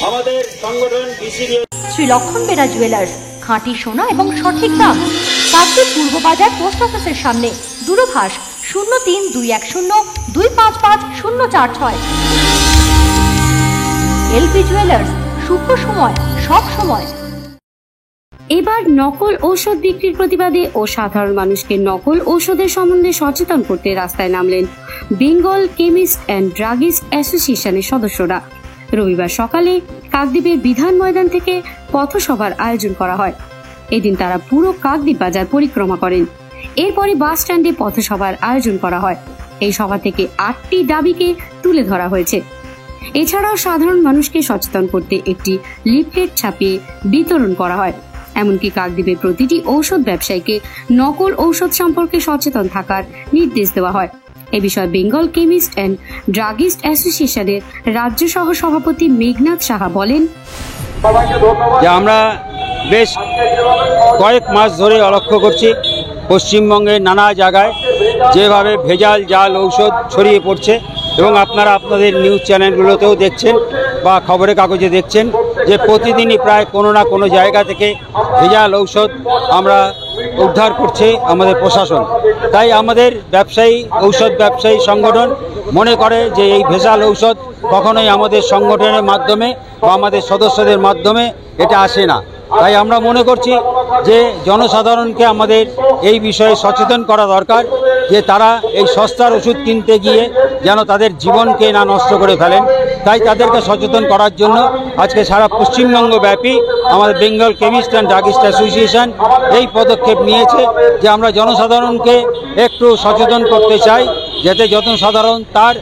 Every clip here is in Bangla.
আমাদের সংগঠন শ্রী লক্ষণ বেরা জুয়েলার্স, খাঁটি সোনা এবং সঠিক দাম। কাকদ্বীপ পূর্ব বাজার পোস্ট অফিসের সামনে, দূরভাষ 032102555046। এলপি জুয়েলার্স, শুভ সময় সব সময়। এবার নকল ঔষধ বিক্রির প্রতিবাদে ও সাধারণ মানুষকে নকল ঔষধের সম্বন্ধে সচেতন করতে রাস্তায় নামলেন বেঙ্গল কেমিস্ট অ্যান্ড ড্রাগিস্ট অ্যাসোসিয়েশনের সদস্যরা। রবিবার সকালে কাকদ্বীপের বিধান ময়দান থেকে পথসভার আয়োজন করা হয়। এদিন তারা পুরো কাকদ্বীপ বাজার পরিক্রমা করেন। এরপরে বাস স্ট্যান্ডে পথসভার আয়োজন করা হয়। এই সভা থেকে 8টি দাবিকে তুলে ধরা হয়েছে। এছাড়াও সাধারণ মানুষকে সচেতন করতে একটি লিফলেট ছাপিয়ে বিতরণ করা হয়। এমনকি কাকদ্বীপের প্রতিটি ঔষধ ব্যবসায়ীকে নকল ঔষধ সম্পর্কে সচেতন থাকার নির্দেশ দেওয়া হয়। এ বিষয়ে বেঙ্গল কেমিস্ট অ্যান্ড ড্রাগিস্ট অ্যাসোসিয়েশনের রাজ্য সহ সভাপতি মেঘনাথ সাহা বলেন, যে আমরা বেশ কয়েক মাস ধরে লক্ষ্য করছি পশ্চিমবঙ্গের নানা জায়গায় যেভাবে ভেজাল জাল ঔষধ ছড়িয়ে পড়ছে, এবং আপনারা আপনাদের নিউজ চ্যানেলগুলোতেও দেখছেন বা খবরের কাগজে দেখছেন যে প্রতিদিনই প্রায় কোনো না কোনো জায়গা থেকে ভেজাল ঔষধ আমরা উদ্ধার করছে আমাদের প্রশাসন। তাই আমাদের ঔষধ ব্যবসায়ী সংগঠন মনে করে যে এই ভেজাল ঔষধ কখনোই আমাদের সংগঠনের মাধ্যমে বা আমাদের সদস্যদের মাধ্যমে এটা আসে না। তাই আমরা মনে করছি যে জনসাধারণকে আমাদের এই বিষয়ে সচেতন করা দরকার, যে তারা এই সস্তার ওষুধ কিনতে গিয়ে যেন তাদের জীবনকে না নষ্ট করে ফেলেন। তাই তাদেরকে সচেতন করার জন্য আজকে সারা পশ্চিমবঙ্গ ব্যাপী আমাদের Bengal chemist and druggist association এই পদক্ষেপ নিয়েছে যে আমরা জনসাধারণকে একটু সচেতন করতে চাই, যাতে জনসাধারণ তার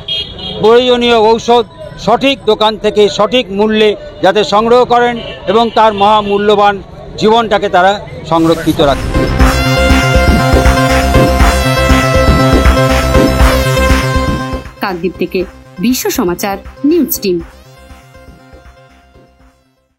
প্রয়োজনীয় ঔষধ সঠিক দোকান থেকে সঠিক মূল্যে যাতে সংগ্রহ করেন এবং তার মহামূল্যবান জীবনটাকে তারা সংরক্ষিত রাখে। কাকদ্বীপ থেকে Bishwa Samachar news team.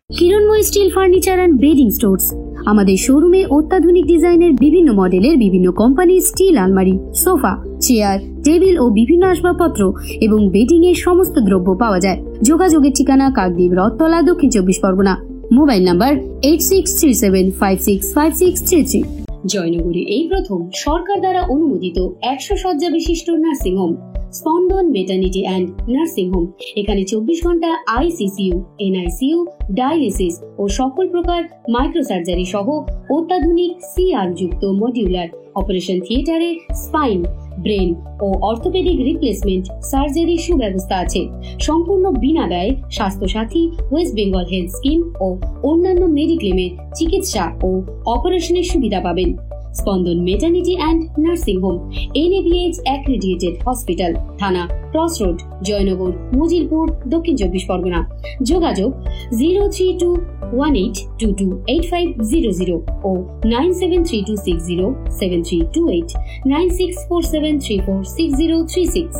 Kiranmoy steel furniture and bedding stores. আমাদের শোরুমে অত্যাধুনিক ডিজাইনের বিভিন্ন মডেলের বিভিন্ন কোম্পানির স্টিল আলমারি, সোফা, চেয়ার, টেবিল ও বিভিন্ন আসবাবপত্র এবং বেডিং এর সমস্ত দ্রব্য পাওয়া যায়। যোগাযোগের ঠিকানা কাকদ্বীপ, রথতলা, দক্ষিণ 24 পরগনা। Mobile number 8637565633। জয়নগরে এই প্রথম সরকার দ্বারা অনুমোদিত 100 শয্যা বিশিষ্ট নার্সিং হোম স্পন্দন মেটার্নিটি অ্যান্ড নার্সিং হোম। এখানে 24 ঘন্টা আইসিসিইউ, এনআইসিইউ, ডায়ালিসিস ও সকল প্রকার মাইক্রোসার্জারি সহ অত্যাধুনিক সিআর যুক্ত modular operation theatre spine, brain ও অর্থোপেডিক রিপ্লেসমেন্ট সার্জারির সুব্যবস্থা আছে। সম্পূর্ণ বিনা ব্যয় Swasthyasathi, West Bengal health scheme ও অন্যান্য মেডিক্লেমের চিকিৎসা ও অপারেশনের সুবিধা পাবেন। Spandan maternity and nursing home, NABH accredited hospital, Thana cross road, Joynagar, Majilpur, দক্ষিণ 24 পরগনা। যোগাযোগ 0321822850 ও 9732607328, 9647346036।